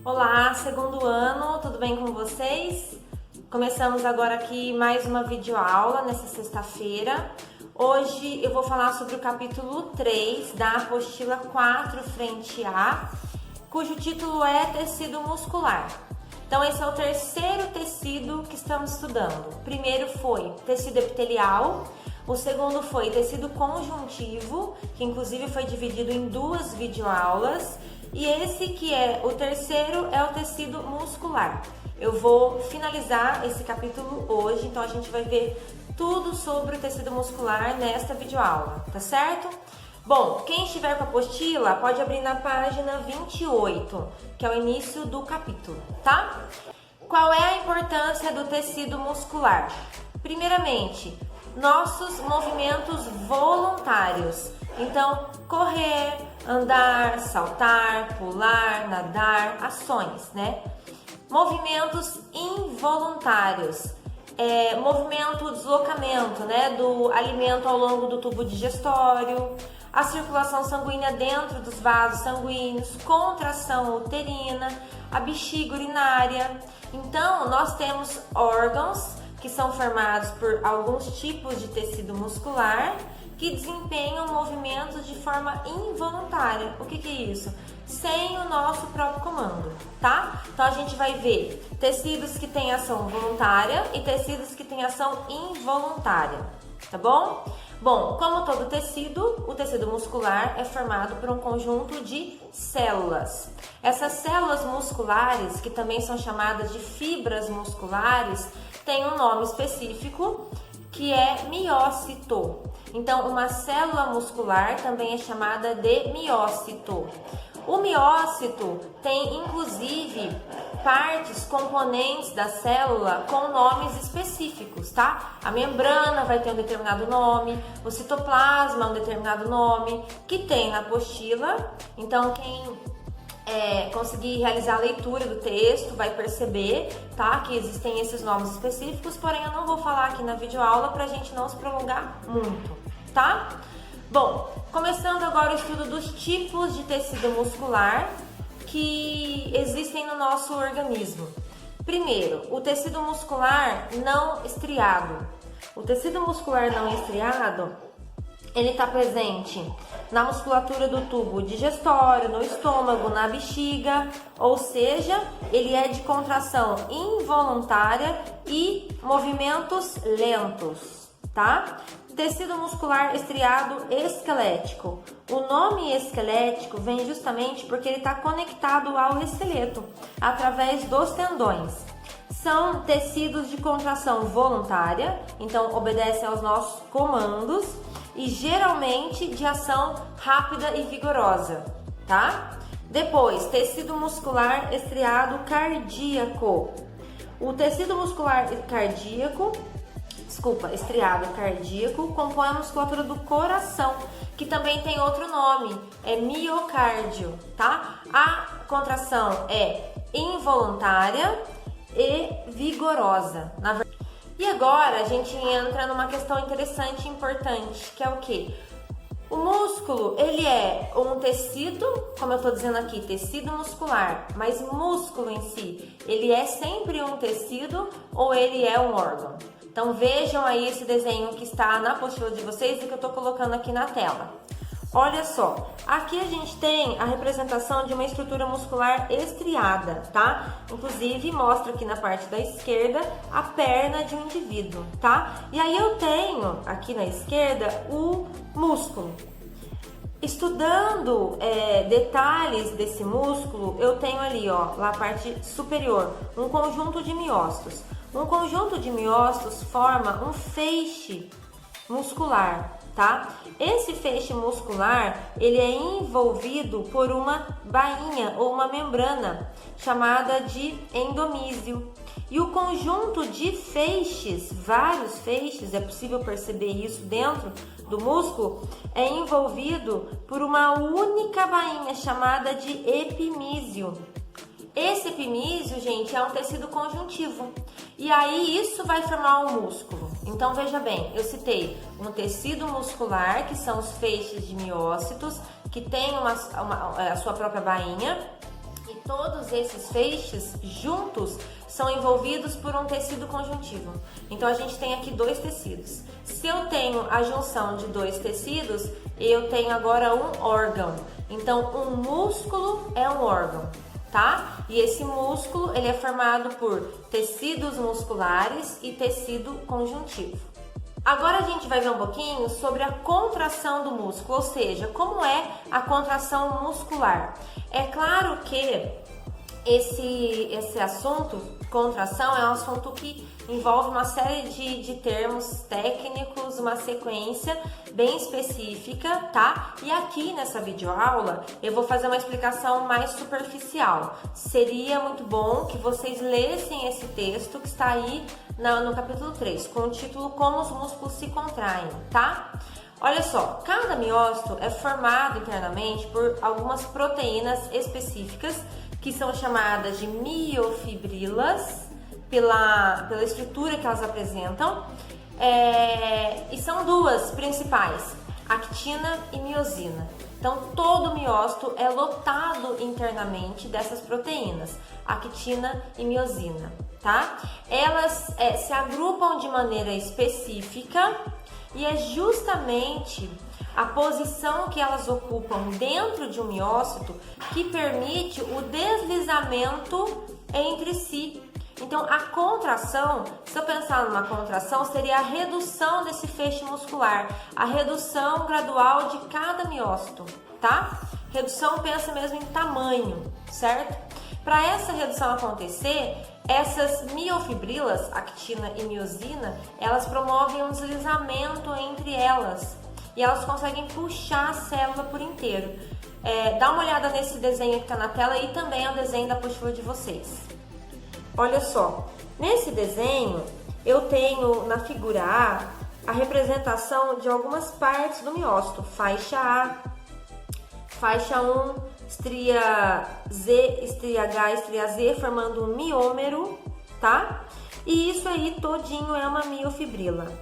Olá, segundo ano, tudo bem com vocês? Começamos agora aqui mais uma videoaula nessa sexta-feira. Hoje eu vou falar sobre o capítulo 3 da apostila 4, frente A, cujo título é tecido muscular. Então esse é o terceiro tecido que estamos estudando. O primeiro foi tecido epitelial, o segundo foi tecido conjuntivo, que inclusive foi dividido em duas videoaulas, e esse que é o terceiro é o tecido muscular. Eu vou finalizar esse capítulo hoje, então a gente vai ver tudo sobre o tecido muscular nesta videoaula, tá certo? Bom, quem estiver com a apostila pode abrir na página 28, que é o início do capítulo, tá? Qual é a importância do tecido muscular? Primeiramente, nossos movimentos voluntários. Então, correr, andar, saltar, pular, nadar, ações, né? Movimentos involuntários. Movimento, deslocamento, né, do alimento ao longo do tubo digestório, a circulação sanguínea dentro dos vasos sanguíneos, contração uterina, a bexiga urinária. Então, nós temos órgãos que são formados por alguns tipos de tecido muscular que desempenham movimentos de forma involuntária. O que é isso? Sem o nosso próprio comando, tá? Então a gente vai ver tecidos que têm ação voluntária e tecidos que têm ação involuntária, tá bom? Bom, como todo tecido, o tecido muscular é formado por um conjunto de células. Essas células musculares, que também são chamadas de fibras musculares, têm um nome específico que é miócito. Então, uma célula muscular também é chamada de miócito. O miócito tem, inclusive, partes, componentes da célula com nomes específicos, tá? A membrana vai ter um determinado nome, o citoplasma um determinado nome, que tem na apostila. Então, quem conseguir realizar a leitura do texto vai perceber, tá, que existem esses nomes específicos, porém eu não vou falar aqui na videoaula pra gente não se prolongar muito, tá? Bom, começando agora o estudo dos tipos de tecido muscular que existem no nosso organismo. Primeiro, o tecido muscular não estriado. O tecido muscular não estriado, ele está presente na musculatura do tubo digestório, no estômago, na bexiga, ou seja, ele é de contração involuntária e movimentos lentos, tá? Tecido muscular estriado esquelético. O nome esquelético vem justamente porque ele está conectado ao esqueleto através dos tendões. São tecidos de contração voluntária, então obedecem aos nossos comandos e geralmente de ação rápida e vigorosa, tá? Depois, tecido muscular estriado cardíaco. O tecido muscular estriado cardíaco compõe a musculatura do coração, que também tem outro nome, é miocárdio, tá? A contração é involuntária e vigorosa. E agora a gente entra numa questão interessante e importante, que é o quê? O músculo, ele é um tecido, como eu tô dizendo aqui, tecido muscular, mas músculo em si, ele é sempre um tecido ou ele é um órgão? Então vejam aí esse desenho que está na apostila de vocês e que eu tô colocando aqui na tela. Olha só, aqui a gente tem a representação de uma estrutura muscular estriada, tá? Inclusive mostra aqui na parte da esquerda a perna de um indivíduo, tá? E aí eu tenho aqui na esquerda o músculo. Estudando detalhes desse músculo, eu tenho ali, ó, na parte superior, um conjunto de miócitos. Um conjunto de miócitos forma um feixe muscular, tá? Esse feixe muscular, ele é envolvido por uma bainha ou uma membrana chamada de endomísio. E o conjunto de feixes, vários feixes, é possível perceber isso dentro do músculo, é envolvido por uma única bainha chamada de epimísio. Esse epimísio, gente, é um tecido conjuntivo. E aí isso vai formar um músculo. Então veja bem, eu citei um tecido muscular, que são os feixes de miócitos, que tem a sua própria bainha, e Todos esses feixes juntos são envolvidos por um tecido conjuntivo. Então a gente tem aqui dois tecidos. Se eu tenho a junção de dois tecidos, eu tenho agora um órgão. Então um músculo é um órgão, tá? E esse músculo ele é formado por tecidos musculares e tecido conjuntivo. Agora a gente vai ver um pouquinho sobre a contração do músculo, ou seja, como é a contração muscular. É claro que esse assunto, contração, é um assunto que envolve uma série de termos técnicos, uma sequência bem específica, tá? E aqui nessa videoaula eu vou fazer uma explicação mais superficial. Seria muito bom que vocês lessem esse texto que está aí no capítulo 3, com o título Como os músculos se contraem, tá? Olha só, cada miócito é formado internamente por algumas proteínas específicas que são chamadas de miofibrilas pela estrutura que elas apresentam, e são duas principais, actina e miosina. Então todo miócito é lotado internamente dessas proteínas, actina e miosina, tá? Elas se agrupam de maneira específica e é justamente a posição que elas ocupam dentro de um miócito que permite o deslizamento entre si. Então, a contração, se eu pensar numa contração, seria a redução desse feixe muscular, a redução gradual de cada miócito, tá? Redução, pensa mesmo em tamanho, certo? Para essa redução acontecer, essas miofibrilas, actina e miosina, elas promovem um deslizamento entre elas e elas conseguem puxar a célula por inteiro. Dá uma olhada nesse desenho que está na tela e também é o desenho da apostila de vocês. Olha só, nesse desenho eu tenho na figura A representação de algumas partes do miócito, faixa A, faixa 1, estria Z, estria H, estria Z, formando um miômero, tá? E isso aí todinho é uma miofibrila.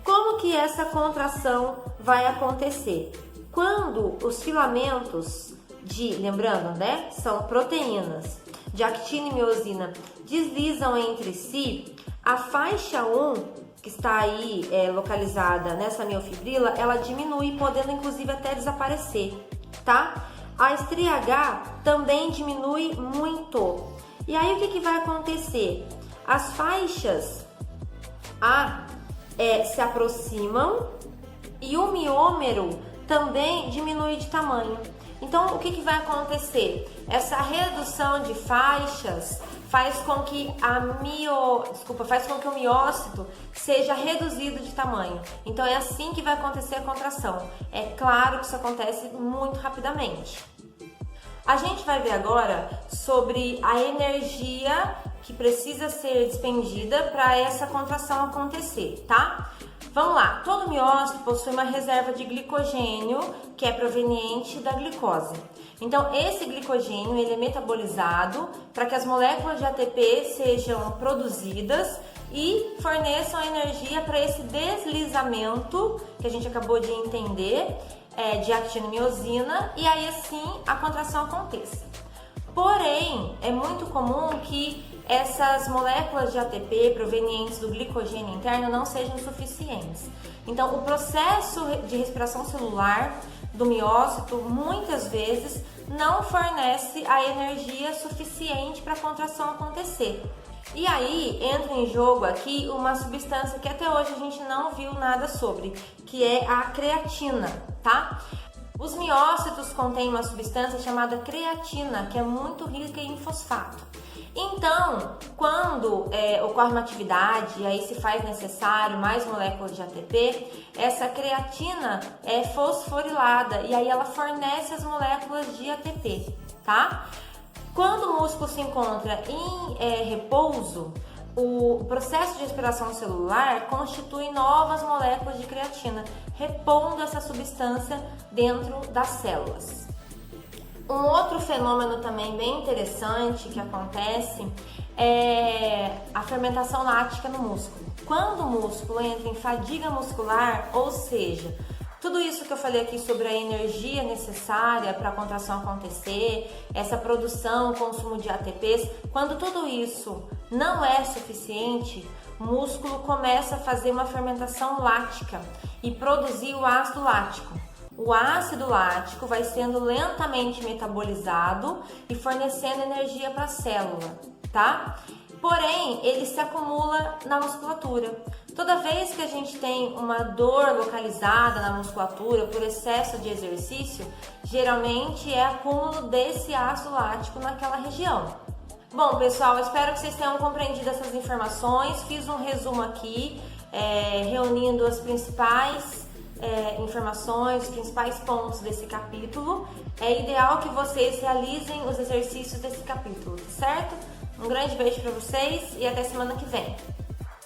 Como que essa contração vai acontecer? Quando os filamentos lembrando, né, são proteínas de actina e miosina, deslizam entre si, a faixa 1, que está aí localizada nessa miofibrila, ela diminui, podendo inclusive até desaparecer, tá? A estria H também diminui muito. E aí o que vai acontecer? As faixas A se aproximam e o miômero também diminui de tamanho. Então, o que vai acontecer? Essa redução de faixas faz com que o miócito seja reduzido de tamanho. Então, é assim que vai acontecer a contração. É claro que isso acontece muito rapidamente. A gente vai ver agora sobre a energia que precisa ser despendida para essa contração acontecer, tá? Vamos lá, todo miócito possui uma reserva de glicogênio que é proveniente da glicose. Então, esse glicogênio ele é metabolizado para que as moléculas de ATP sejam produzidas e forneçam energia para esse deslizamento que a gente acabou de entender, de actina e miosina, e aí assim a contração aconteça. Porém, é muito comum que essas moléculas de ATP provenientes do glicogênio interno não sejam suficientes. Então, o processo de respiração celular do miócito muitas vezes não fornece a energia suficiente para a contração acontecer. E aí entra em jogo aqui uma substância que até hoje a gente não viu nada sobre, que é a creatina, tá? Os miócitos contêm uma substância chamada creatina, que é muito rica em fosfato. Então, quando ocorre uma atividade e aí se faz necessário mais moléculas de ATP, essa creatina é fosforilada e aí ela fornece as moléculas de ATP, tá? Quando o músculo se encontra em repouso, o processo de respiração celular constitui novas moléculas de creatina, repondo essa substância dentro das células. Um outro fenômeno também bem interessante que acontece é a fermentação lática no músculo. Quando o músculo entra em fadiga muscular, ou seja, Tudo isso que eu falei aqui sobre a energia necessária para a contração acontecer, essa produção, consumo de ATPs, quando tudo isso não é suficiente, o músculo começa a fazer uma fermentação lática e produzir o ácido lático. O ácido lático vai sendo lentamente metabolizado e fornecendo energia para a célula, tá? Porém, ele se acumula na musculatura. Toda vez que a gente tem uma dor localizada na musculatura por excesso de exercício, geralmente é acúmulo desse ácido lático naquela região. Bom, pessoal, espero que vocês tenham compreendido essas informações. Fiz um resumo aqui, reunindo as principais informações, os principais pontos desse capítulo. É ideal que vocês realizem os exercícios desse capítulo, certo? Um grande beijo para vocês e até semana que vem.